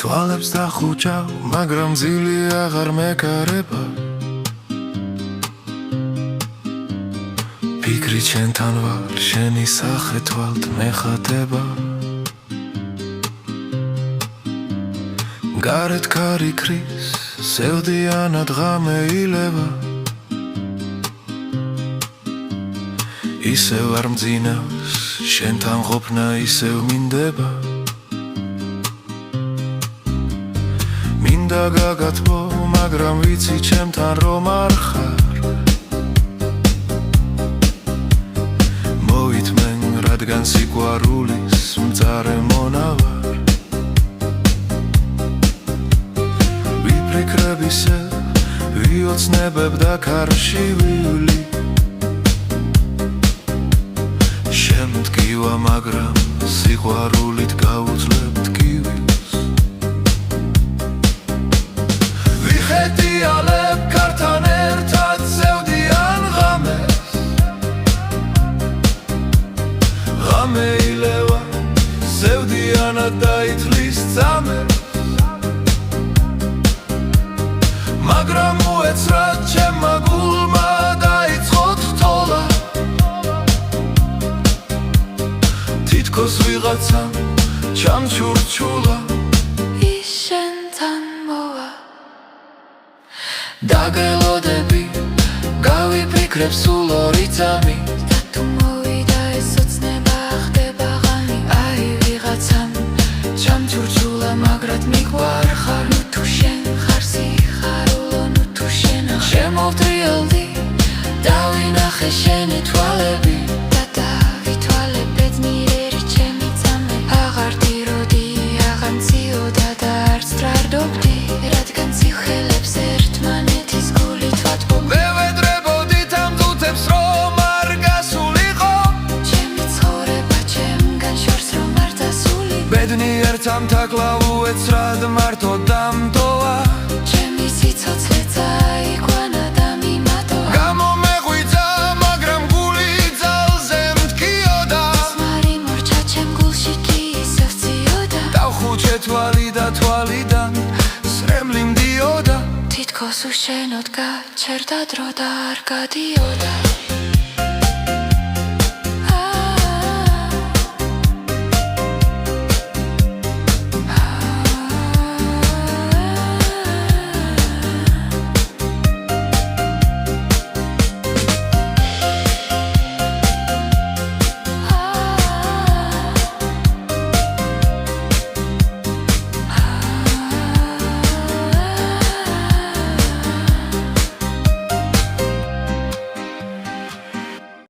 თვალებს დახუჭავ, მაგრამ ძილი აღარ მეკარება. ფიქრი ჩემთან ვარ, შენი სახე თვალთ მეხატება. გარეთ ქარი ქრის, სევდიანად ღამე ილევა. ისევ არ მძინავს, შენთან ყოფნა ისევ მინდება. მინდა გაგათბო, მაგრამ ვიცი ჩემთან რომ არ ხარ. მოითმენ, რადგან სიყვარულის მწარე მონა ვარ. ვიფიქრებ ისევ, ვიოცნებებ და ქარში ვივლი. შემდგივა, მაგრამ სიყვარულით გავუძლებ ტკივილს. ვიხეტიალებ ქართან ერთად სევდიან ღამეს. ღამე ილევა, სევდიანად დაითლის წამებს. მაგრამ უეცრად ჩემმა გულმა დაიწყო თოლა. თითქოს ვიღაცამ ჩამჩურჩულა. ის შენთან მოვა. დაგელოდები, გავიფიქრებ სულ ორი წამი. და თუ მოვიდა ეს ოცნება ხდება ღამი. აი ვიღაცამ ჩამჩურჩულა, მაგრად მიგვარხარ. ნუ თუ შენ ხარ სიხარულო, ნუ თუ შენ შემოვდრიალდი, დავინახე შენი თვალები. და დავითვალე ბედნიერი ჩემი წამე. აღარ დიროდი, აღარ მციოდა და არც ტრარდობდი, რადგან ციხელებს ერთმანეთის გულით ვატბობ. მე ვედრებოდი ამ თუთებს რომ არ გასულიყო. ჩემი ცხოვრება ჩემგან შორს რომ არ დასული. ბედნიერთ ამ თაკლავ უეცრად მარტო დამტოვა. ჩემი სიცოცხლე წაიყვანა და მიმატოა. გამომეღვიძა, მაგრამ გული ძალზე მткиოდა. ხმარი მორჩა ჩემ გულში კი ისევ სციოდა. დავხუჩე თვალი და თვალიდან სრემლი მდიოდა. თითქოს უშენოდ გაჩერდა დრო და არ გადიოდა.